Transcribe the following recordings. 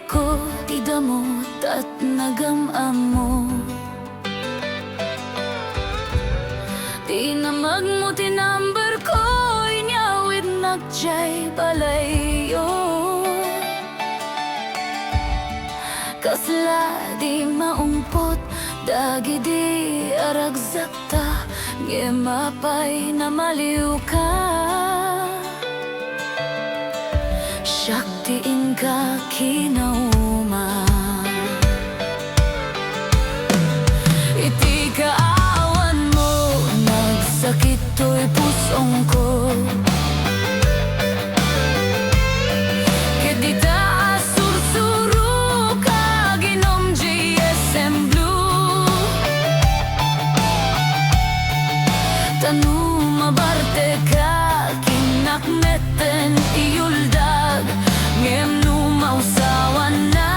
ko, ti damot at nagamamo. Di na magmutinambar ko, inyawid nagjay balayo. Kasla di maumpot, dagi di aragzakta, ngemapay na maliw ka. Shaktiin ka kinauma, iti kaawan mo, nagsakit to'y pusong ko. Kedita sursuro ka, ginom GSM Blue. Tanu mabarte ka, kinakmeten iyuldag, ngem numausawan na.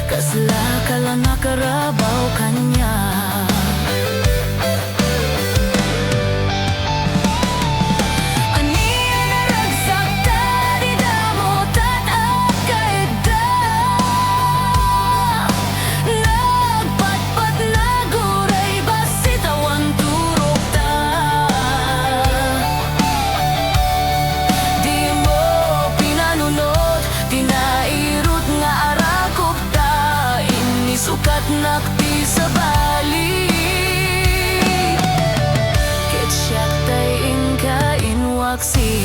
Kasla ka lang nakarabaw kanya. Nakti sa bali, ketsak tay ingka inwaksi.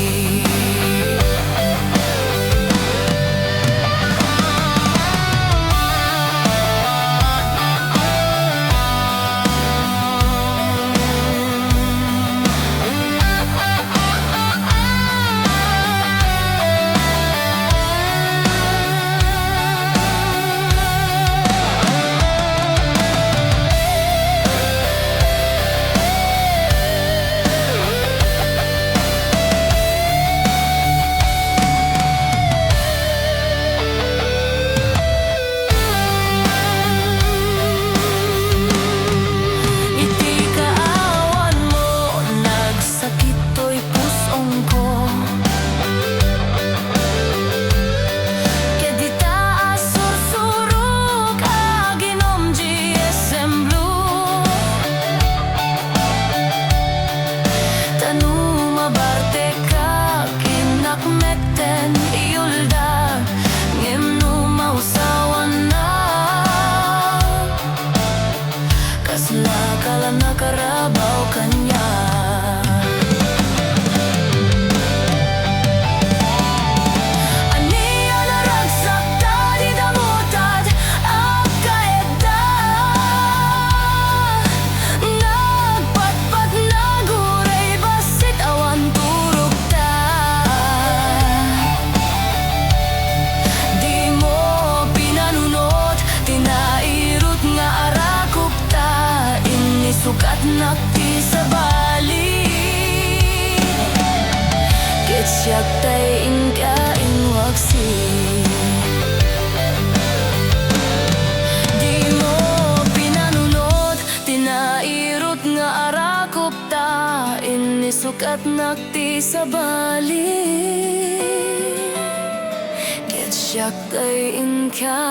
Nakarabaw kanya. Aniya naragsak ta, di damutat ang kaeda. Nagpatpat na guray, basit awan turog ta. Di mo pinanunot, tinairot nga arakop ta. Sukat nakti sa bali, ketsak tay ingka inwaksi. Di mo pinanunot, tinairot nga arakop ta. Inisukat nakti sa bali, ketsak tay ingka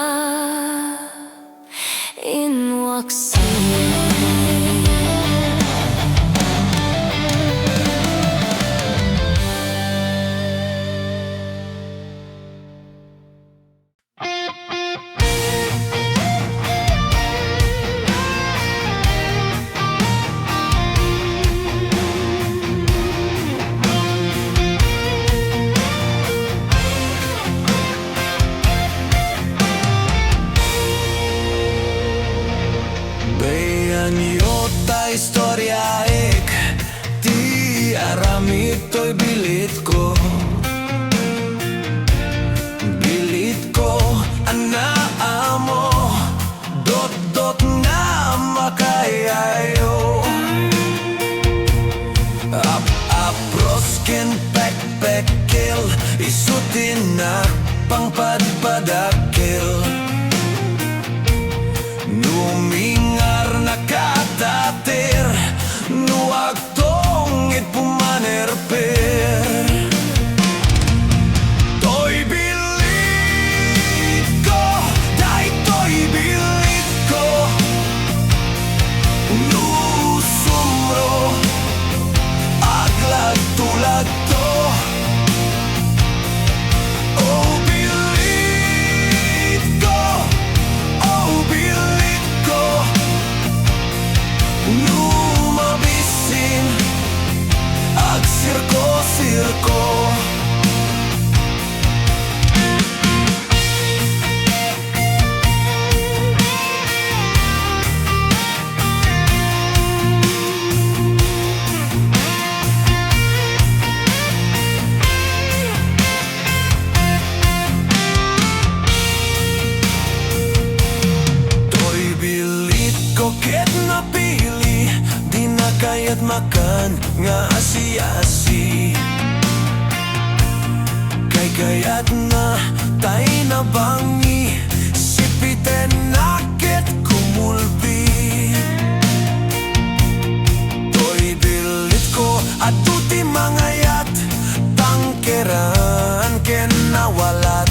inwaksi. Istorya ik ti aramid to'y bilit ko. Bilit ko anaamo, dot-dot na makayayo. Aproskin pek-pekil, isutin na pangpadpadakil. Numingar na katatir, nuag tongit pumanerper. To'y makan nga asi-asi. Kaya't na tay na bangi sipiten nakit kumulbi. Toy bilit ko at tuti mangayat tangkeran ken nawalat.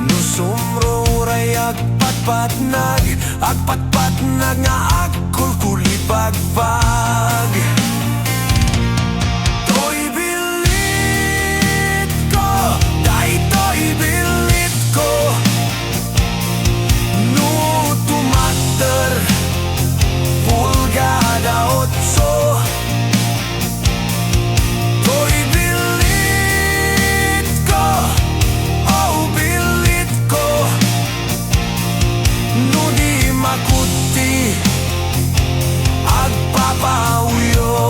Nusumro uray agpatpatnag nga agkulkuli pagbag. Toy bilit ko, toy bilit ko, no tumater pulgada 8. Toy bilit ko, oh bilit ko, no di makuti agpapauyo.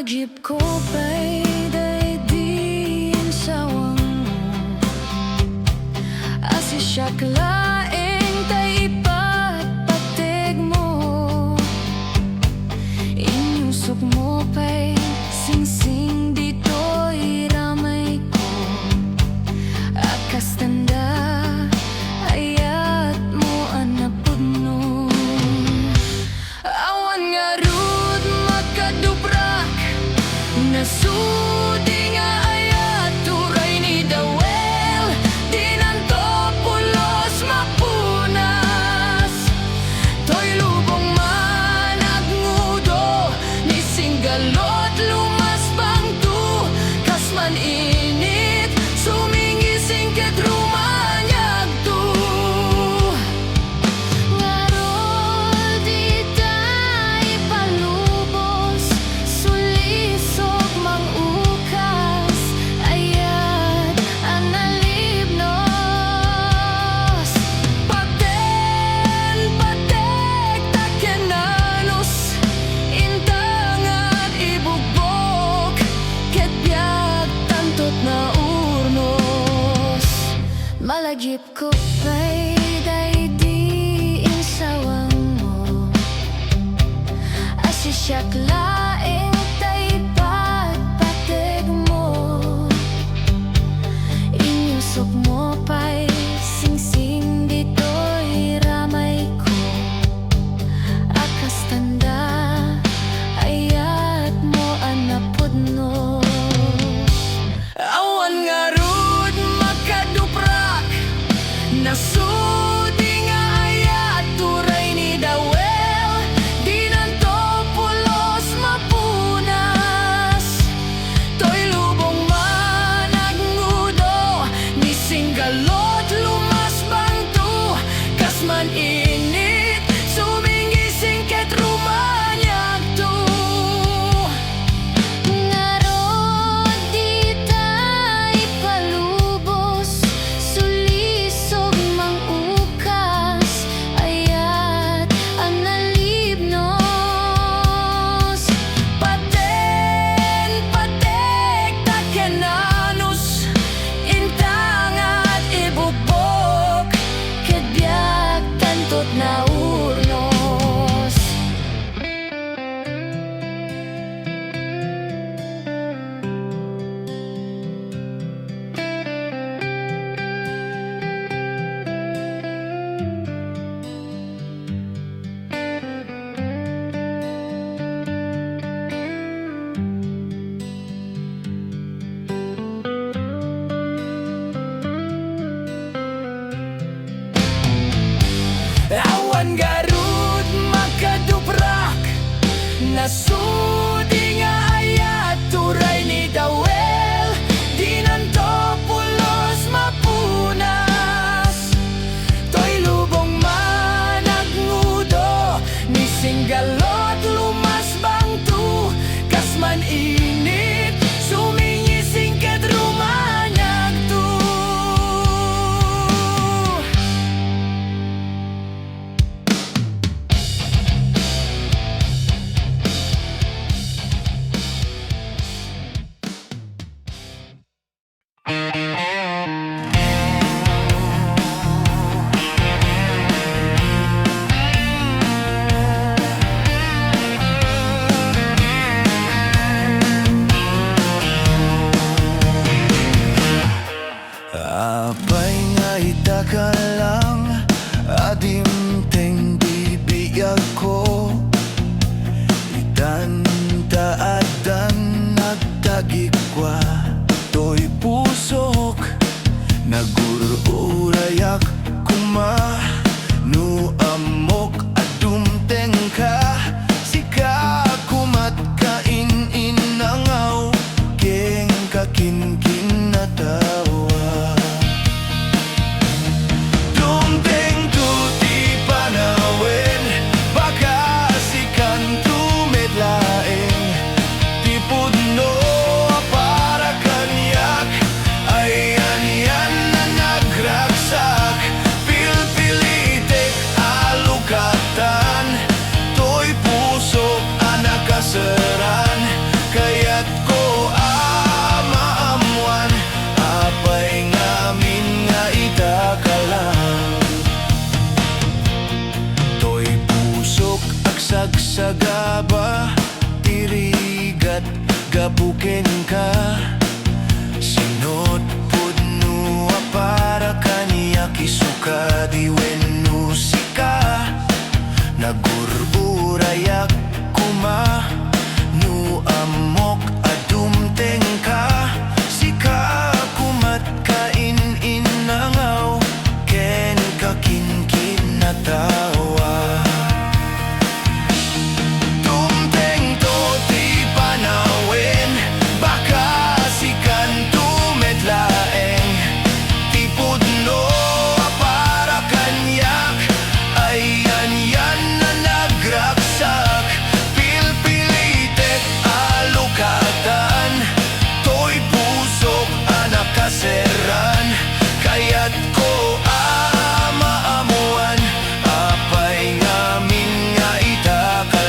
Malagip ko pa'y daydiin sa wango Asi siya klaeng tay ipatpatig mo Inyusok mo pa'y singsing dito'y ramay ko Akas tanda ayat mo anapudno Awan nga rud makadubrak Nasudi nga ayat turay ni Dawel Di nanto pulos mapunas To'y lubong managmudo Ni singgalot lumas bangtu Kasman init sumingising ket rumanyag tu Ngarol di tayo palubos Sulisog mangukas Ayat analibnos Paten patek takenanos Intang at ibugbog Ket biag tantot na urnos Malagip ko pa'y daydiin sa wango Asi siya klaeng tay patpatig mo Inyusok mo pa'y singsing dito'y ramay ko Akas tanda ayat mo anapudno Awan nga rud makaduprak Nasudi nga ayat turay ni Dawel Di nanto pulos mapunas To'y lubong managmudo Ni singgalot lumas bangtu Kasman init sumingising ket rumanyag tu Ngarod di tayo palubos Sulisog mangukas Ayat analibnos Paten patek takenanos Intang at ibugbog Ket biag tantot na urnos Awan garud makaduprak Nasudi nga ayat turay ni Dawel Di nanto pulos mapunas To'y lubong managmudo Ni singgalot lumas bangtu Kasman init sumingising ket rumanyag tu Apay nga itaka lang Adim teng bibiyag ko Itanta adan nagtagikwa To'y pusok Nagururayak kuma Nu amok adum teng ka Sika kumat kain inangaw Keng kakin-kin na tawa Dumteng tuti panawin Baka buken ka Sinot pudno para kaniya kisuka di wenno sika Nagurburayak kuma nu amok adumteng ka Sika kumat kain inangaw ken kakinkin na tawa Dumteng to ti panawin baka sikan tumetlaeng Ti pudno para kanyak ayan yan na nagraksak Pilpilitek alukatan To'y pusok anak kaseran Kaya't ko maamuan Apay ngamin nga itakalang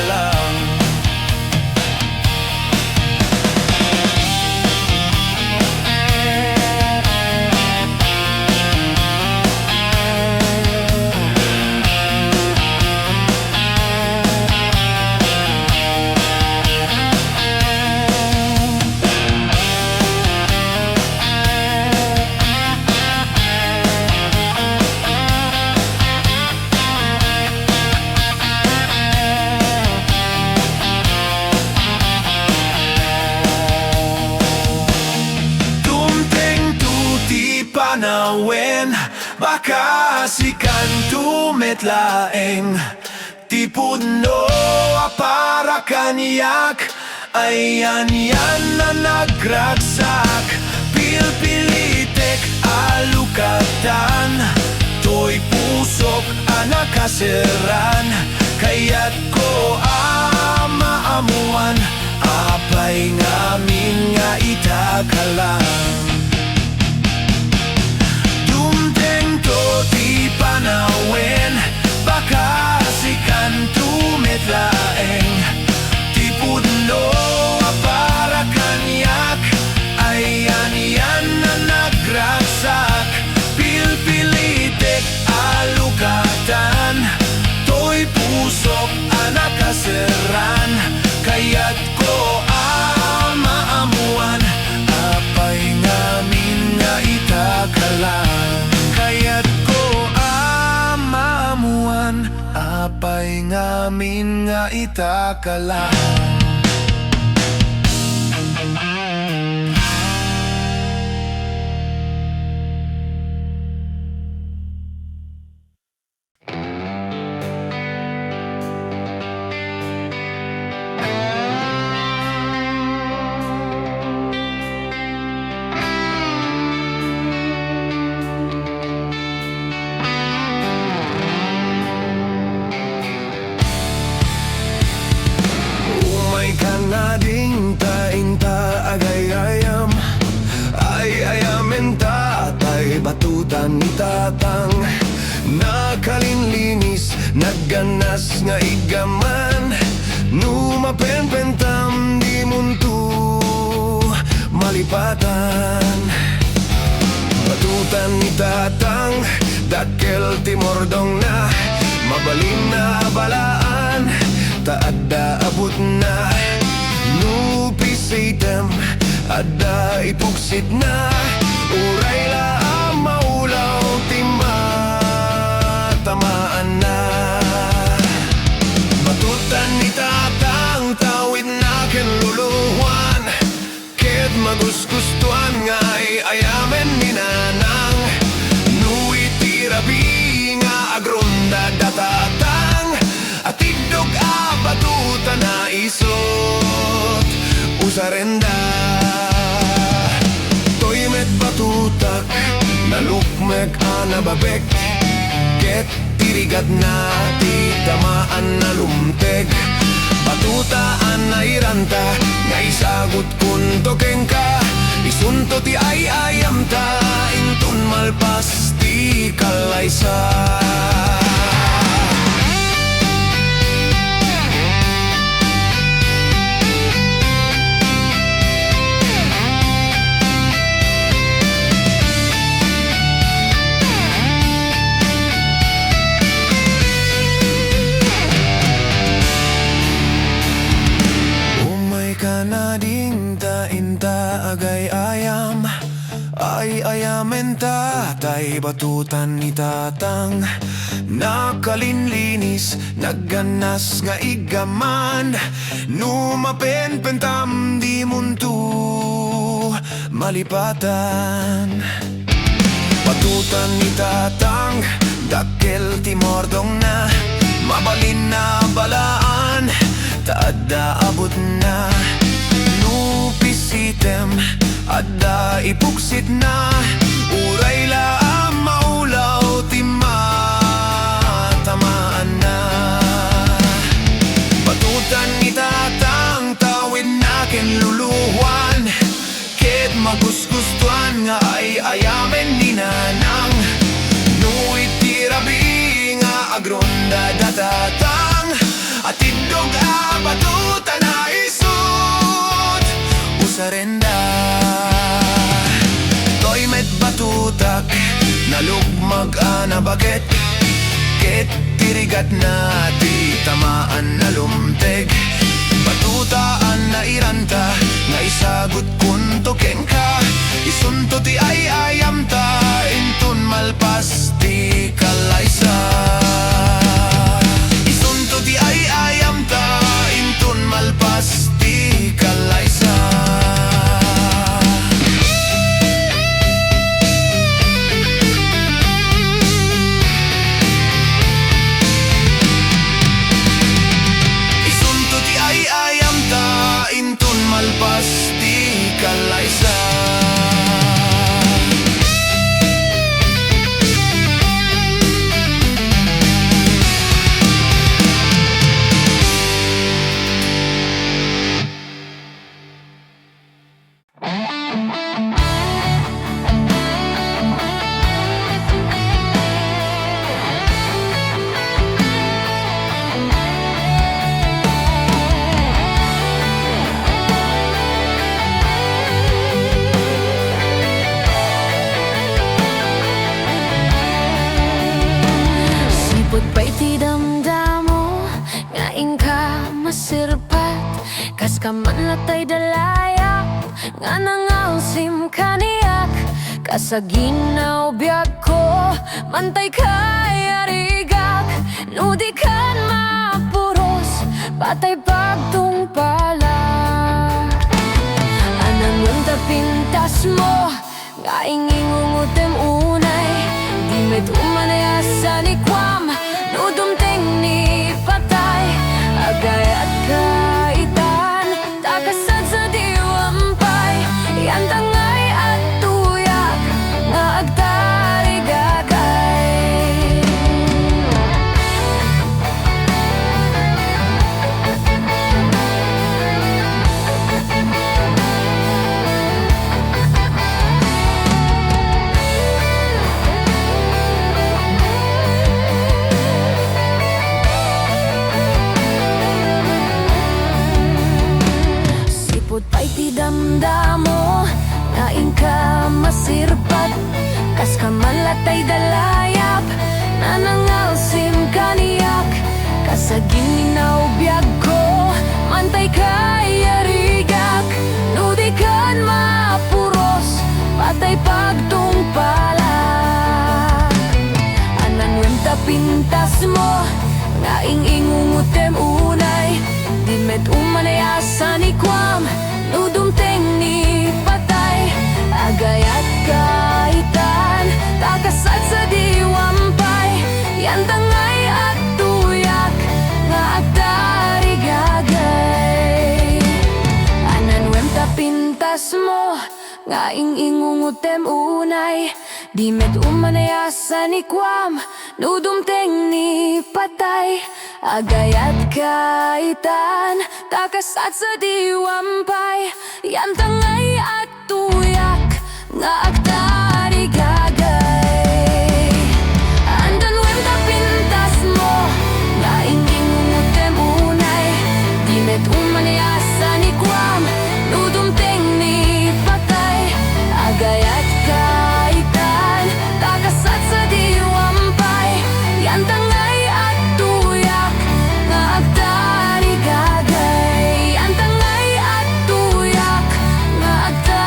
Dumteng tuti panawin baka sikan tumetlaeng Ti pudno para kaniyak ayan yan na nagraksak Pilpilitek alukatan To'y pusok anak kaseran Kaya't ko maamuan Apay ngamin nga itakalang Dumteng to ti panawin baka sikan tumetlaeng Ti pudno para kanyak ayan yan na nagraksak Pilpilitek alukatan To'y pusok anak kaseran Kaya't ko maamuan Apay ngamin nga itakalang Kaya't ko maamuan Apay ngamin nga itakalang Kanading tainta agayayam Ay ayamen tatay batutan ni tatang Nakalinlinis nagganas nga igaman Numapenpentam di muntu malipatan Batutan ni tatang dakkel timordong na Mabalin na balaan taadda abot na Nupisitem adda ipuksit na Uray laang maulaw timba tamaan na Batutan ni tatang tawid na ken luluhuan Ket magusgustuhan nga'y ayamen ni nanang Nuitirabi nga agronda datatang At idog batutan na isot Usarenda To'y met batutak Nalukmek anababek Ket tirigat na ti tamaan na lumteg Batutaan na iranta Nga isagot kun tokeng ka Isunto ti ay ayam ta Intun malpas ti kalaysa Kanading Kay batutan ni tatang nakalinlinis, nagganas nga igaman. Numapen pentam di muntu malipatan. Batutan ni tatang dakkel ti mordong na, mabalin na balaan, taadda abot na. Nupisitem adda ipuksit na, uray laang maulaw ti matamaan na. Batutan ni tatang tawid na ken luluwan, ket magusgustuan nga ay ayamen ni nanang. No itirabi nga agronda datatang, at indog batutan na isut usarenda. Toy met batutak nalugmag ana baget, ket tirigat na ti tamaan na lumteg. Batutaan na iranta nga isagot kun tokeng ka, isunto ti ay ayam ta intun malpas ti kalaysa. Isunto ti ay ayam ta intun malpas ti kalaysa. Malpas di kalaysa. Kas kaman latay dalaya nga nangalsim kaniyak, kasaginaw biyag ko mantay kaya rigak. Nudi kan mapuros patay pagtungpala, anang unta pintas mo nga ingingungutem unay. Di met umanayasa ni kwam nudumteng ni patay, agay at kaitan takasad sa diwampay. Yan tangay at tuyak nga agtarigagay. Pa'y tidamdamo nga ingka masirpat, kas kamalatay dalayap na nangalsim kaniyak, kasaginaw biyag ko mantay kaya rigak. Nudi kan mapuros patay pagtungpala, anan wenta pintas mo nga ingungutem unay. Di met umanayasa ni kwam nudumteng ni patay, agayat kaitan takasad sa diwampay. Yan tangay at tuyak nga agtarigagay, anan wenta pintas mo nga ingungutem unay. Di met umanayasa ni kwam nudumteng ni patay, agayat kaitan takasad sa diwampay. Yan tangay at tuyak nga agtarigagay, andan wenta pintas mo nga ingingungutem unay. Di met umanayasa ni kwam nudumteng ni patay, agayat kaitan takasad sa diwampay. Yan tangay at tuyak nga agtarigagay, yan tangay at tuyak nga agtarigagay.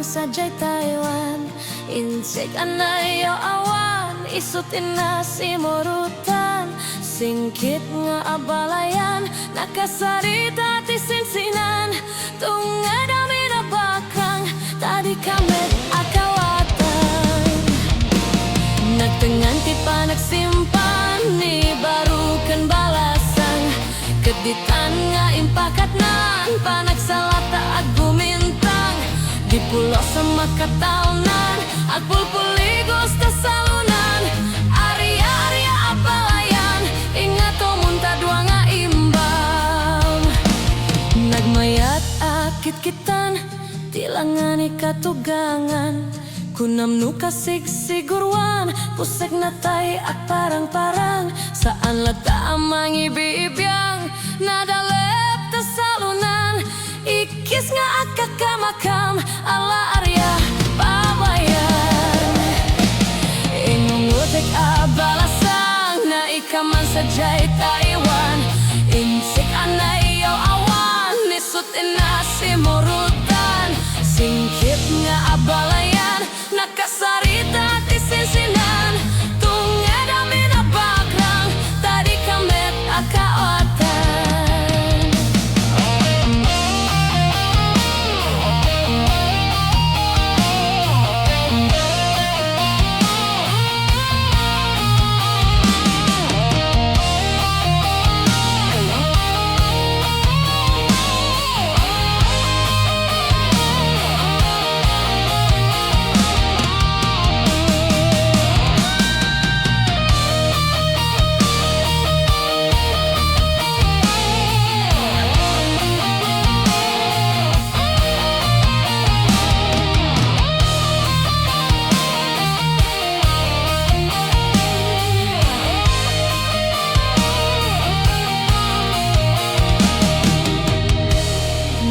sajay Taiwan. Insik anayo awan, isutin na simurutan. Singkit nga abalayan, nakasarita ti sinsinan. Tungad amin na bakrang, tadi kami akawatan. Nagtengan ti pa nagsimpan, ni baru kan balasan. Keditan nga impakat nan, panagsalata ag bumintang. Di pulo sa makataunan, ag pulpuligos ta salunan. Arya-arya apalayan, ingato munta dua nga imbang. Nagmayat akit kitan, tilangan ikatugangan. Kunam nu kasig-sigurwan, pusek na tay ak parang-parang. Saan lata amang ibibiyang, nadalep ta salunan. Ikis nga akakamakam, ala arya babayan. Ingungutik abalasang, na ikaman sajay Taiwan. Insik anayaw awan, nisut inasimurutan. Singkit nga abalayan, nakasarita ti sinsinan. Tunged amin na bakrang, tadi kamet akaotan.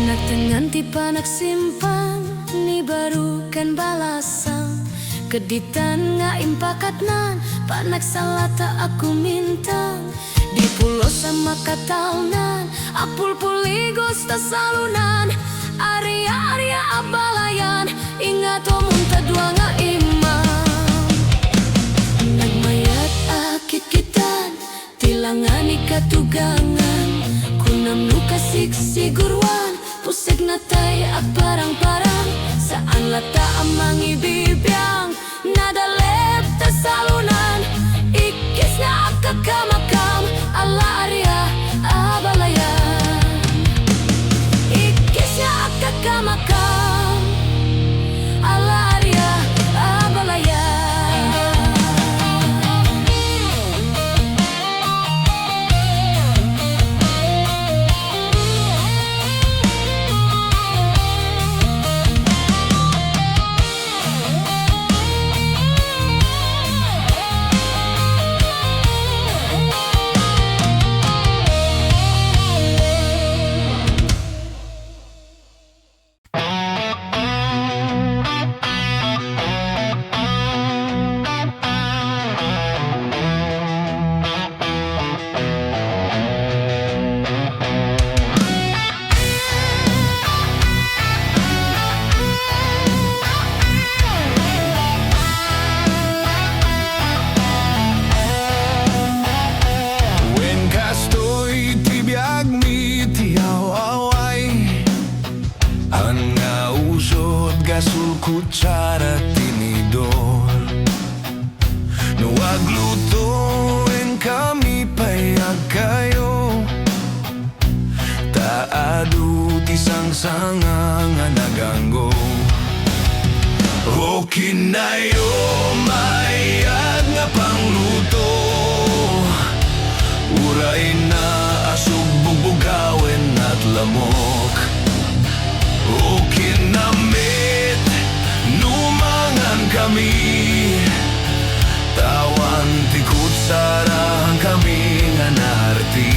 Nagtengan ti pa nagsimpan, ni baru kan balasan. Keditan nga impakat nan, panagsalata aku mintang. Di pulo sama kataunan, apul puligos ta salunan. Arya-arya abalayan, ingato munta dua nga imam. Nagmayat akit kitan, tilangan ikatugangan. Kunam nu kasig-sigurwan, pusik na tay ak parang-parang. Saan lata amang ibibiyang, nadalep ta salunan. Ikis na akakamakam, ala arya abalayan. Ikis na akakamakam, ala arya abalayan. Gasul kutsara tinidor, nuwag lutuin kami payag kayo. Taadu tisang sanga nga naganggo. O kinayo mayag nga pangluto, uray na asog bubugawen at lamok. O kinamit, numangan kami, tawan tikot sarang kami nga narti.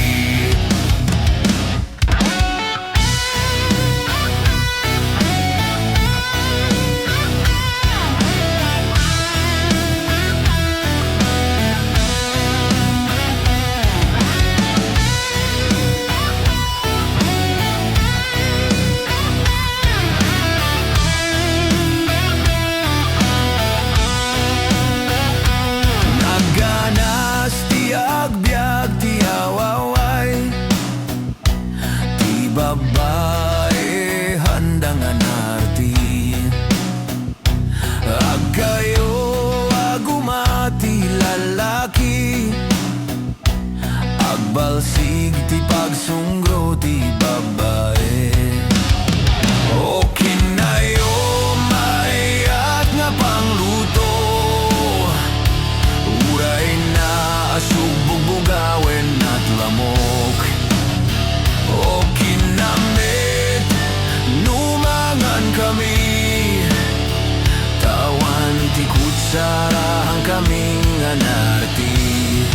anarti.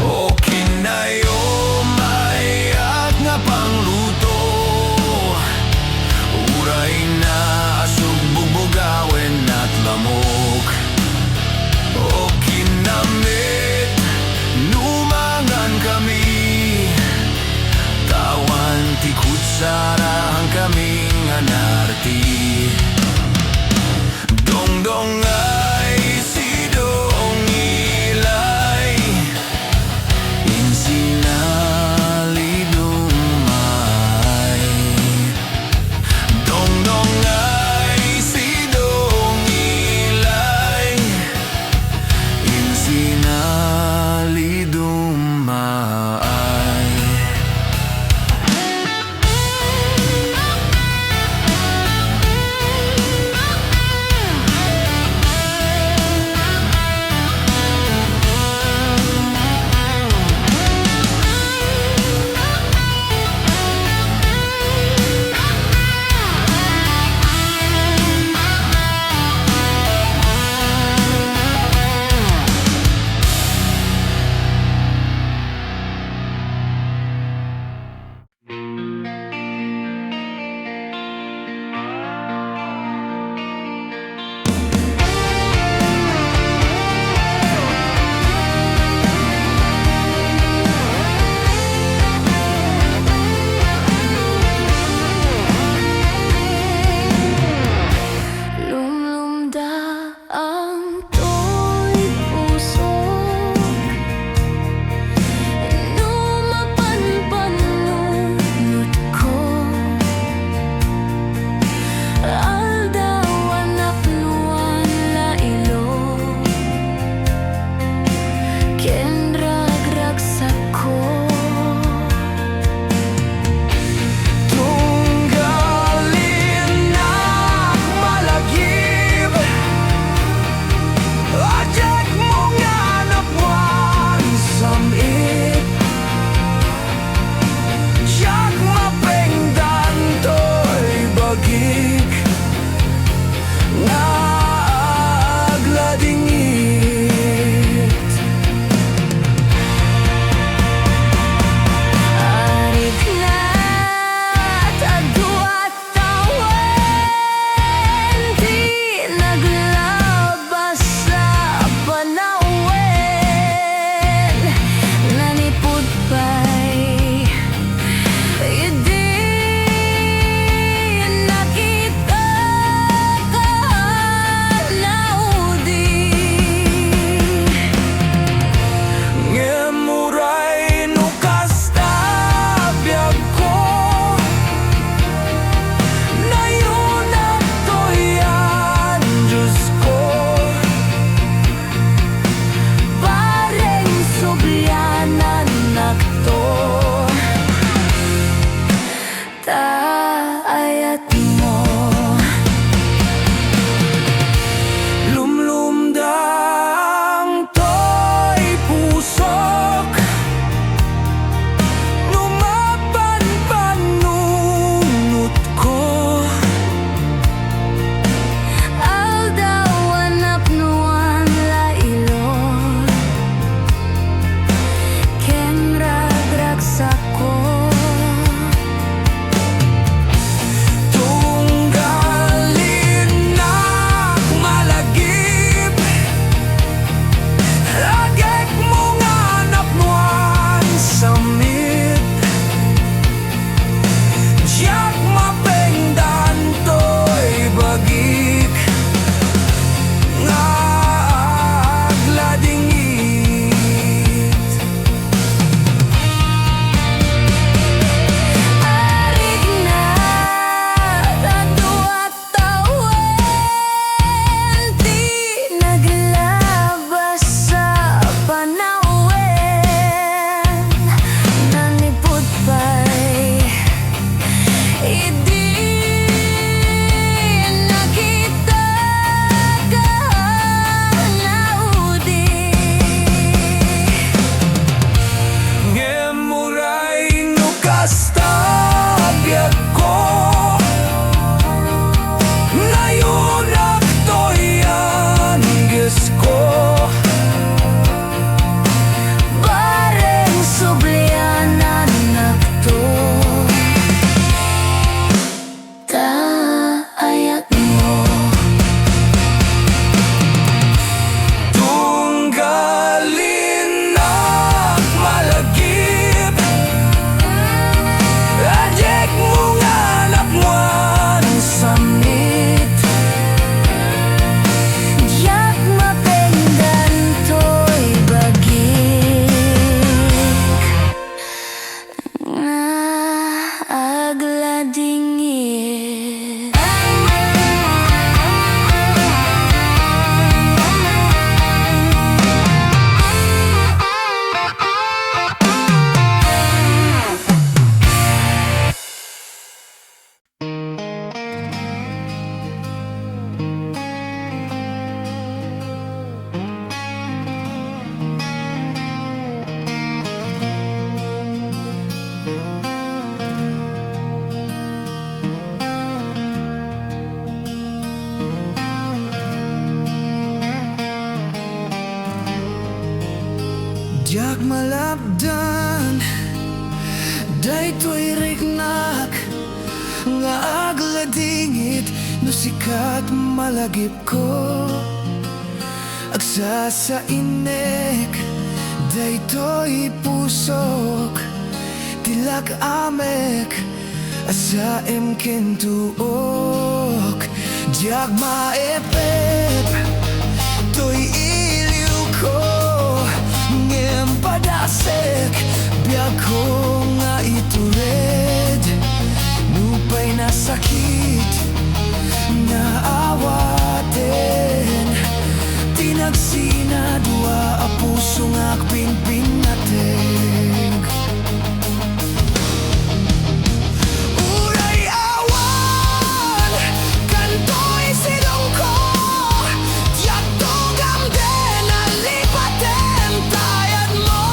O kinayom ay at nga pangluto, uray na asog bubugawen at lamok. O kinamit numangan kami, tawan ti kutsara ang kaming anarti. Dongdong ay sidong ilay, insinalidumay. Dongdong ay sidong ilay, insinalidumay. Lumlumda ang to'y puso, numapanpanunod ko. Aldawan napluan lailo, ken ragragsak ko. Tunggalin na malagib, ajak mo nga napuan samit. Siyak mapengdan to'y bagik, nga agladingit. Arik na tadwa tawen, di naglabas sa panawen. Nanipod pa'y hindi nakita ka naudi. Ngemuray no kasta biyag ko, nayon at toyan Diyos ko. Pareng subyanan nakto, taayat mo. Lumlumdang to'y pusok, numapanpanunod ko. Aldawan napnuan lailo, ken ragragsak ko. Tunggalin na malagip, lagek mo nga napnuan samit. Siyak mapengdan to'y bagik, nga agladingit. Arik na tadwa tawen, di naglabas sa panawen. Nanipod pa'y hindi nakita ka naudi. Ngemuray no kasta biyag ko, nayon at toyan Diyos ko. agladingit. Diag malabdan, daytoy rignak nga agladingit no sikat malagip ko. Agsa sa inek, daytoy pusok, tilak amek, asa emkentuok. Diag maepep, toy iliw ko, ngem padasek, biag ko nga itured, nupay nasakit, naawaten, tinagsina dua a puso nga pinpinateg. Uray awan, kantoy silong ko, tiyak tugam din nalipaten tayad mo.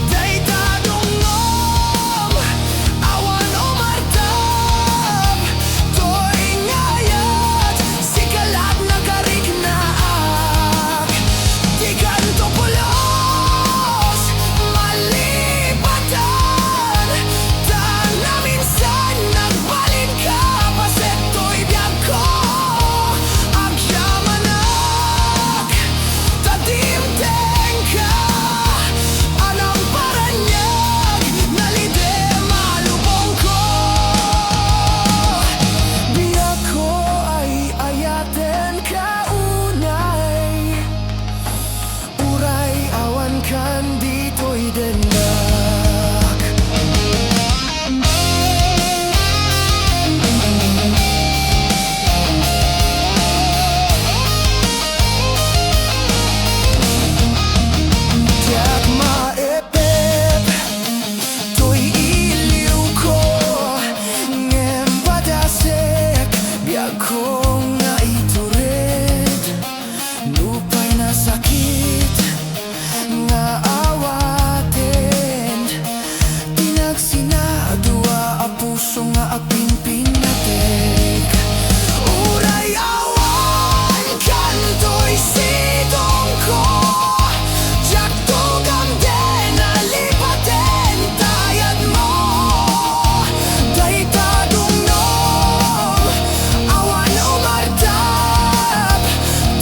Day tadungom, awan umartab, to'y ngayat, sikalat na kariknaak. Di kanto pulos, malipatan, tana minsan nagbalin ka, paset to'y biyag ko. Ang siyamanak, tadimteng ka, anang paranyag, nalide malubong ko. Biyag ko ay ayaten ka unay, uray awan kan dito'y dendak. Diag maepep, to'y iliw ko, ngem padasek, biag ko nga itured, nupay nasakit, nga awaten, tinagsina dua a puso nga agpinpinatek. Uray awan, kantoy sidong ko, tiyak tugam din nalipaten tayad mo. Day tadungnom, awan umartab,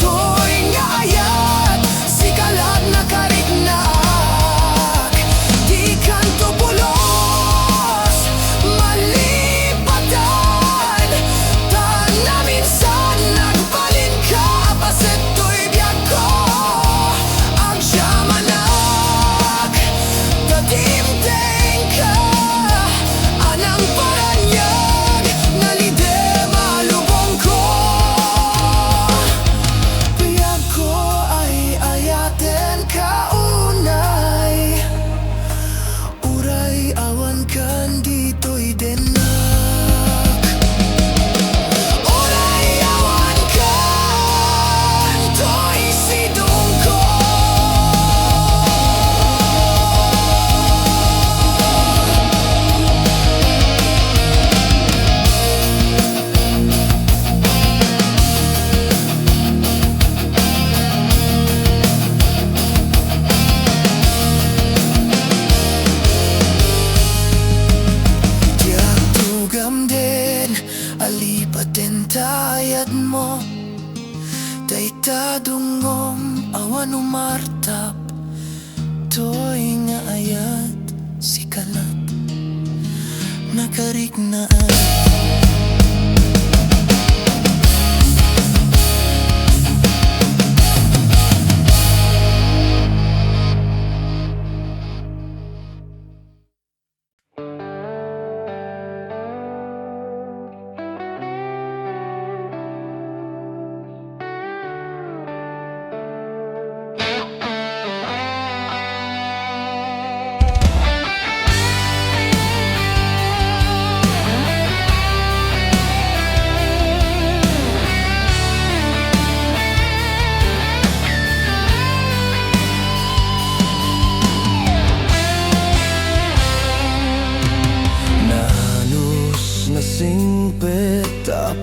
to'y ngayat, sikalat na kariknak. Di kanto pulos, malipatan, tana minsan nagbalin ka, paset to'y biyag ko. Ang siyamanak, tadimteng ka, anang paranyag, nalide malubong ko. Biyag ko ay ayaten ka unay, uray awan kan dito'y denak. Uray awan kan, to'y sidong ko. Diag tugam din, alipaten tayad mo. Day tadungom, awan umartap, to'y nga ayat, sikalat, nakariknaan.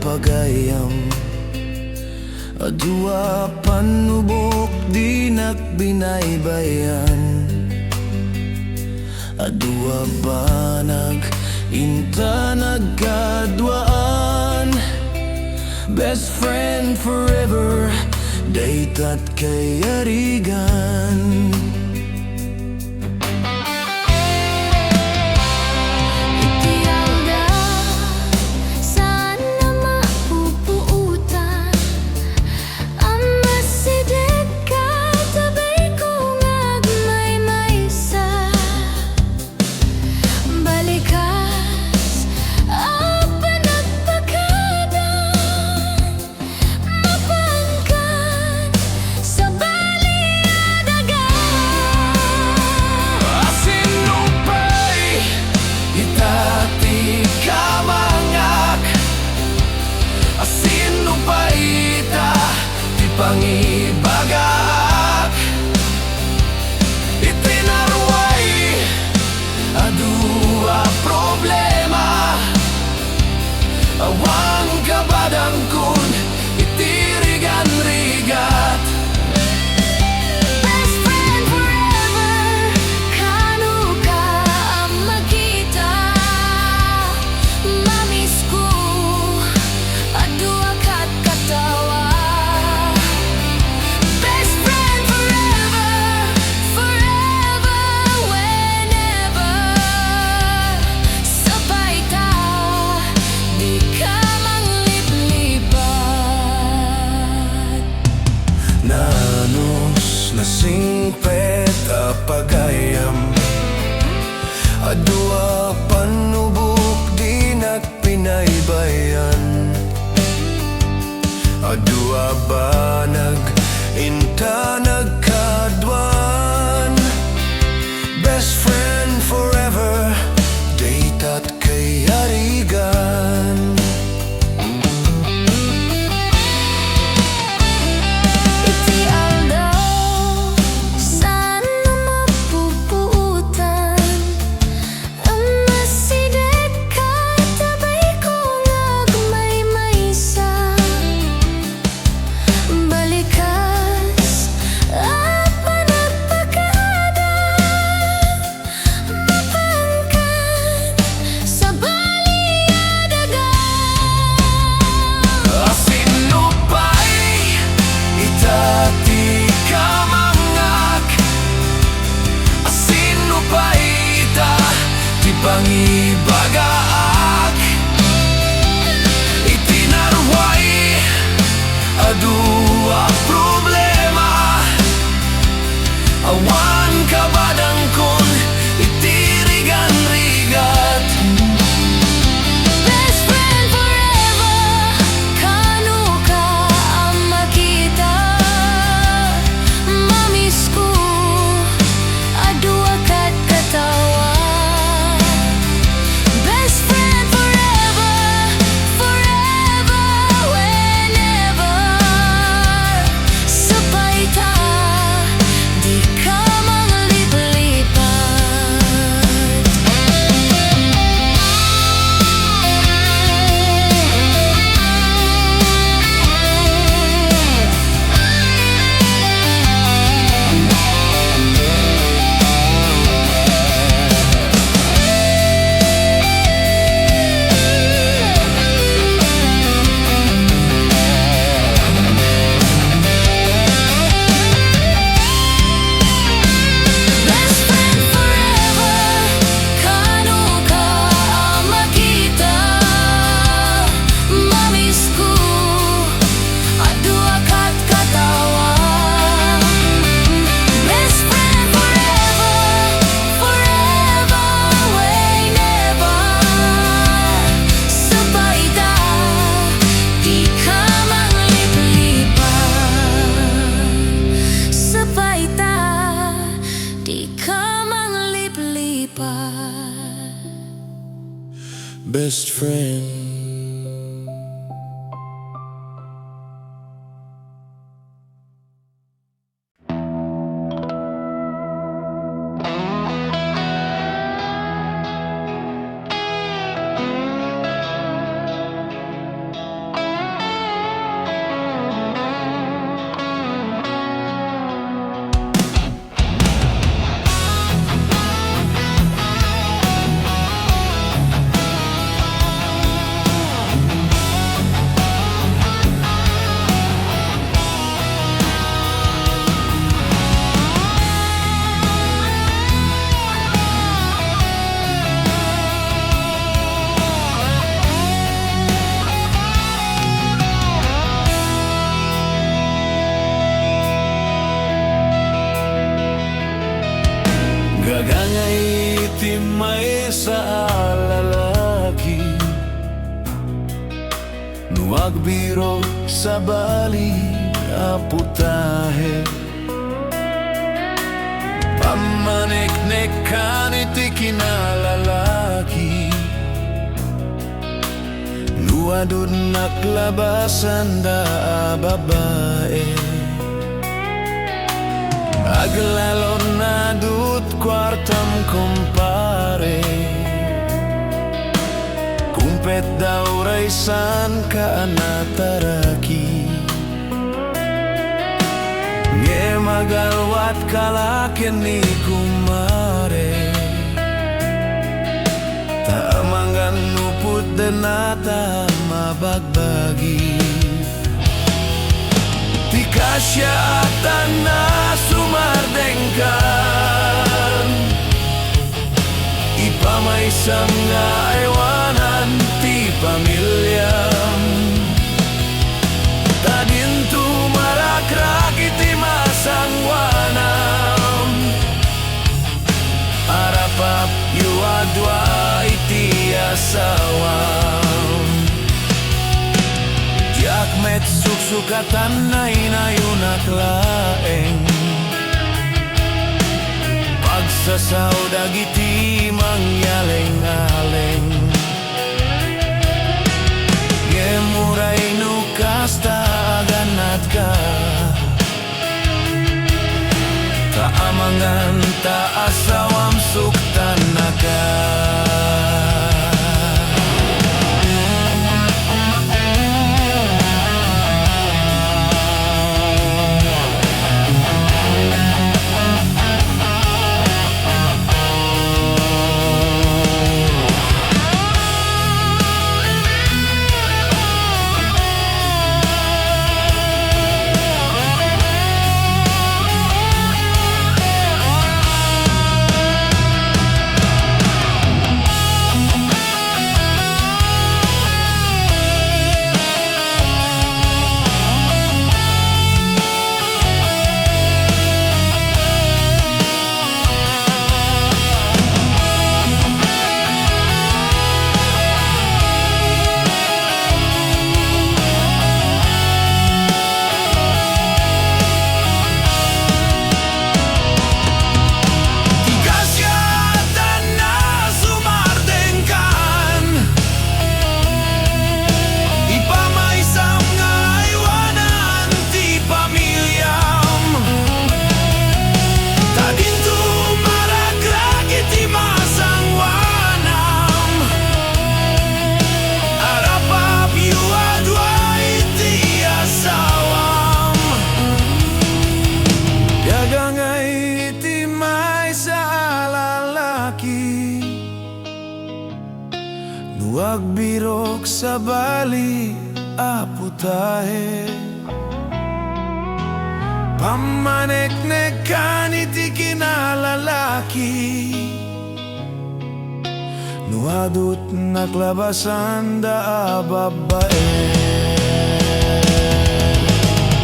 pagayam. Adua panubok di nakbinaybayan. Adua banag inta nagkadwaan. Best friend forever, daytat kay arigan. Itialda, saan na mapupuutan? Ang masideg ka, tabay ko ngagmay-maysa. Balikas, apa nagpakadang mapangkan sa baliadagan. Asinupay, itati kamangak. Asinupay ita, ti pangibagak. Itinarway, adua problema. Awang kabadang kun, itirigan-rigat. Best friend forever, kanu ka ang makita. Mamiss ko, adua kat katawa. Best friend forever, forever, whenever. Sabay ta, di ka mangliplipat. Nanos nasingpet a pagayam. Adua panubok di nakpinaybayan. Adua banag inta nagkadwan. Best friend forever, daytat kay arigan. Itialda, saan na mapupuutan? Ang masideg ka, tabay ko ngagmay-maysa. Balikas, apa nagpakadang mapangkan sa baliadagan. Asinupay, itati kamangak. Asinupay ita, ti pangibagaak. Itinarway, adua problema. Awan kabadang kun, itirigan-rigat. Best friend forever, kanu ka ang makita. Mamiss ko, adua kat katawa. Best friend forever, forever, whenever. Sabay ta, di ka best friend. sa lalaki, nuagbiro sa bali aputahe. Pamanek-nekan iti kinalalaki, luadod naklabasan da babae. Aglalon na dut kwartam kumpare, kumpet daw raisan ka anataraki. Nge magalwat kalakin ni kumare, taamangan nuput denata mabagbagi. Tikasya atan na sumardengkan, ipamaisang nga aywanan ti pamilyam. Tadintu marakrak iti masangwanam, arapap yuadwa iti asawam. Diakmet suksukatan na inayunak laeng, pagsasawdag iti mangyaleng-aleng. Gemuray nukas taaganat ka, taamangan taasawam suktan na ka. Huwag birok sa bali aputahe, pamanek-nekan iti kinalalaki, nuadut naklabasan da babae.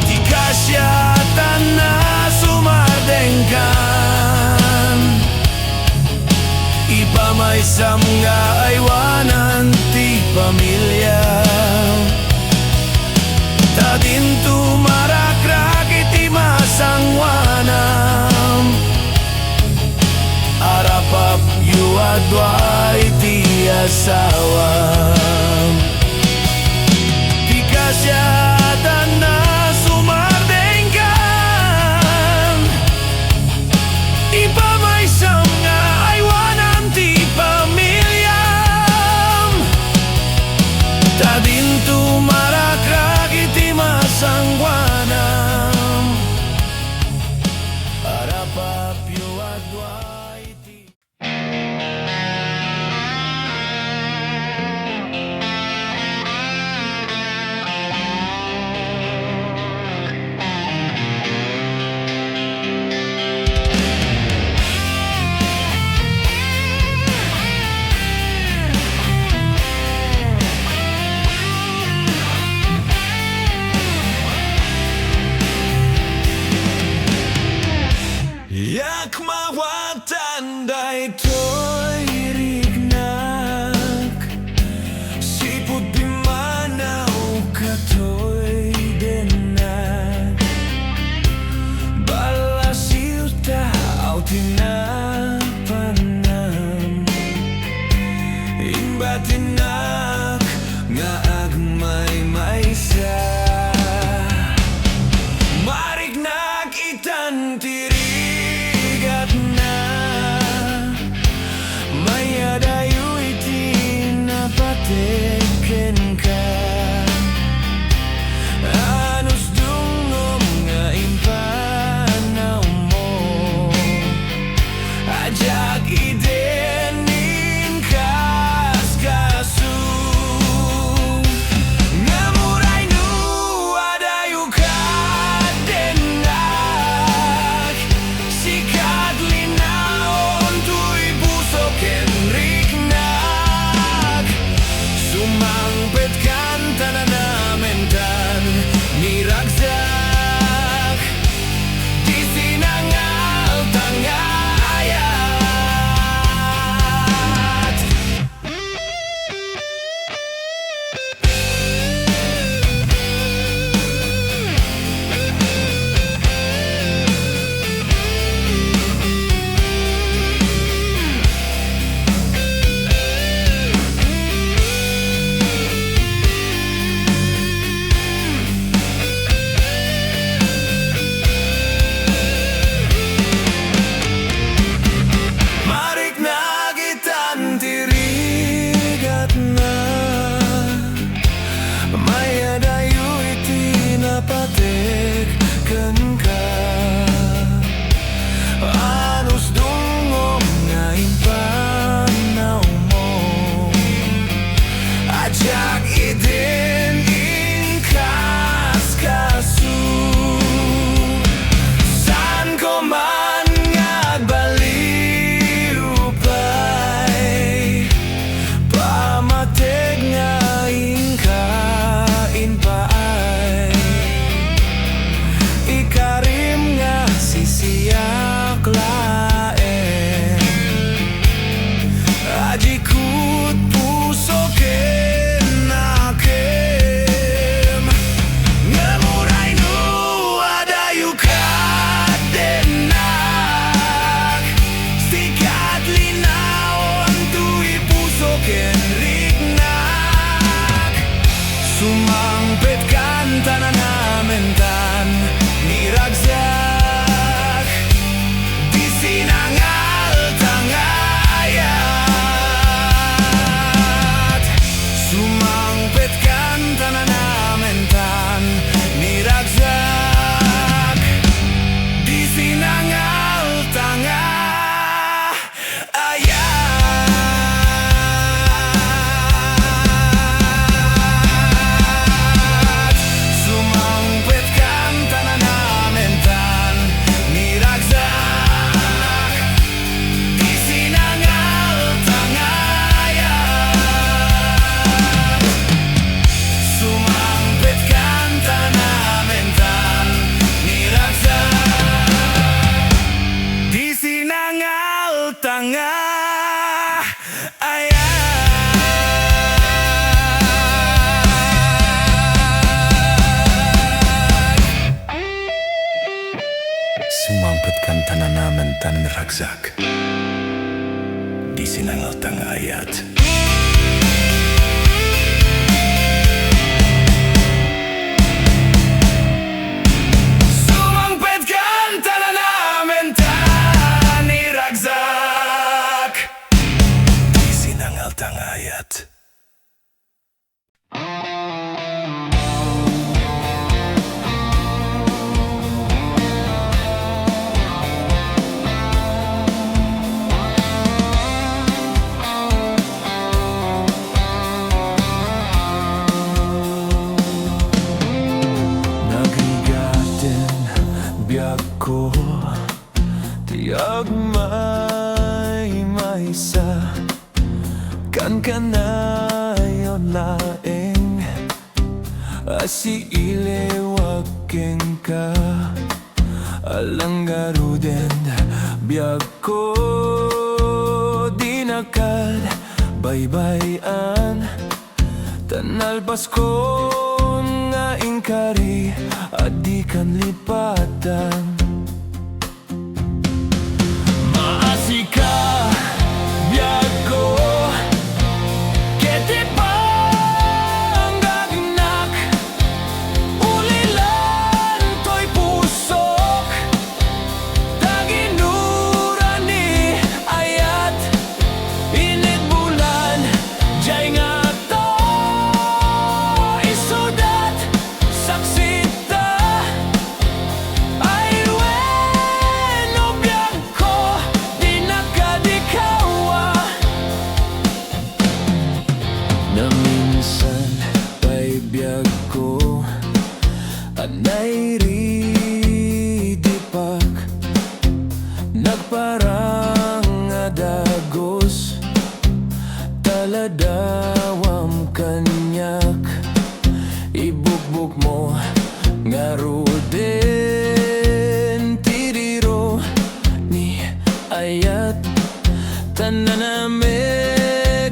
Tikasyatan na sumardengkan, ipamaisam nga aywanan ti pamilya. Tadintu marakrak iti masangwanam, arapap yuadwa iti asawam. Tikasyatan na sumardengkan, ipamaisam nga aywanan ti pamilyam. Tadintu marakrak iti masangwanam, arapap yuadwa iti. tinak nga agmay maysa. Marignag itan tirigat na mayadayo iti napateken ka. Anos dungom nga impanaw mo ajak idenin kaskasu nga muray nu adayo ka denak sikat linaon tuy puso ken riknak sumangpet kan tananamentan niragsak di sinangal tangayat. Marignag itan tirigat na mayadayo iti napatek ken ka. Anos dungom nga impanaw mo ajak iden in kaskasu san ko man ngagbaliw pay pamateg nga inkain paay ikarim nga sisiyak laeng ajikut puso ken nakem nga muray nu adayo ka denak sikat linaon tuy puso ken riknak sumangpet kan tananamentan niragsak di sinangal tangayat sumangpet kan tananamentan niragsak di sinangal tangayat sumangpet kan tananamentan niragsak di sinangal tangayat sumangpet kan tananamentan niragsak di sinangal tangayat sumangpet kan tananamentan niragsak di sinangal tangayat. Sumangpet kan tananamentan niragsak di sinangal tangayat. Nagigatin biyak ko tiyag may maysa kan kanayon laeng asi ilewag ken ka alang garuden biyak ko dinakad baybayan tanalpas ko nga ingkari adi kan lipatan maasi ka biyak ko ket Na minsan pa'y biyag ko anay ridipak nagparang nga dagos taladawam kanyak ibugbog mo nga ruden tiriro ni ayat tananamek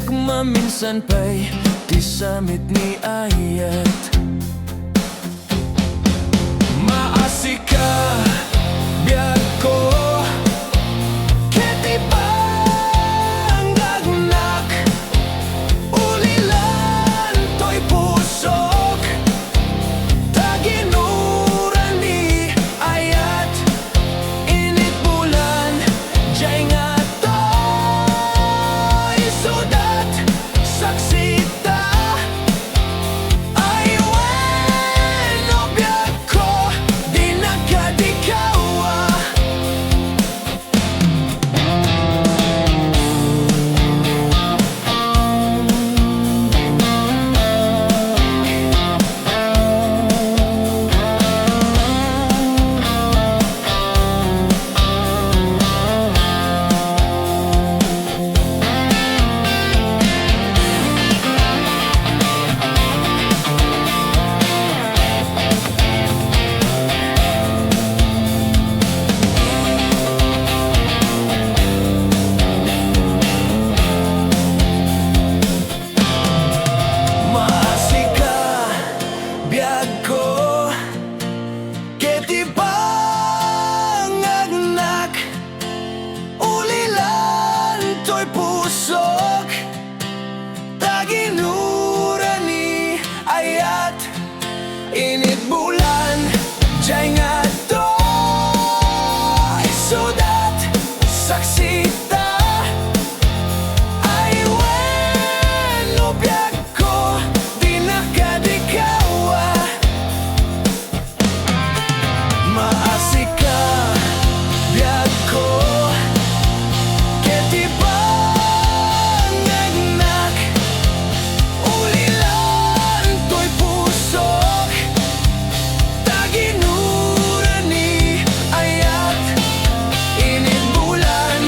maminsan pa'y tisamit ni ayat maasika biyag ko keti panggagnak ulilan to'y pusok taginuran ni ayat init bulan jay nga to'y sudat saksita ay bueno biyag ko di nagkadikawa maasika biyag ko keti pangagnak ulilan to'y pusok taginuran ni ayat init bulan jay nga to'y sudat saksita ay bueno biyag ko di nakadikawa maasika biyag ko keti pangagnak ulilan to'y pusok taginuran ni ayat init bulan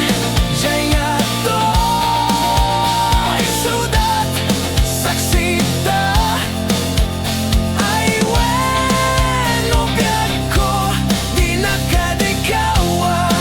jay nga to'y sudat saksita ay bueno biyag ko di nakadikawa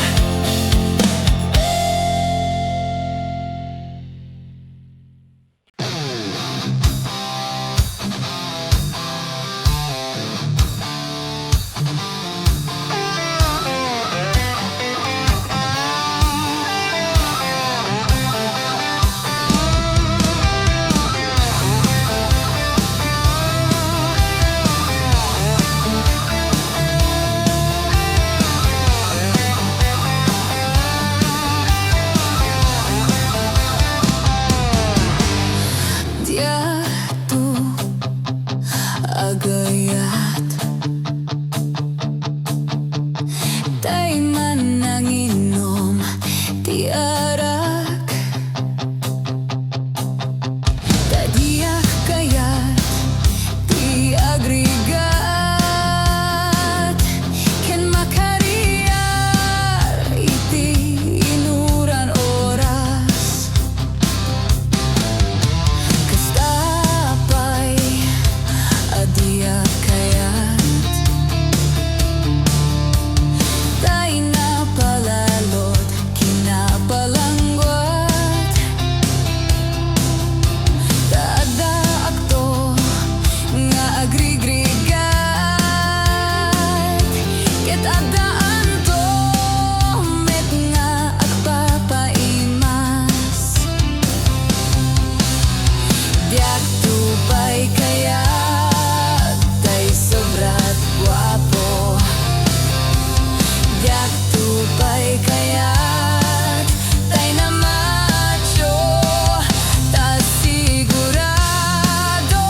Diatu agayat tay man nanginom tiarak tadiyak kayat ti agrigat ken makariyar iti inuran oras kastapay adiyak kayat tay napalalot kinapalangwat taada akto nga agrigrigat ket adaan to met nga agpapaimas diak tupay kayat tay sobrat guwapo diak tupay kayat tay na macho ta sigurado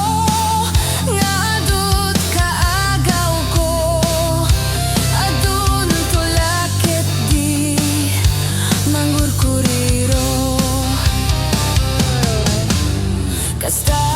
nga adut kaagaw ko adun tulakit di mangurkuriro kasta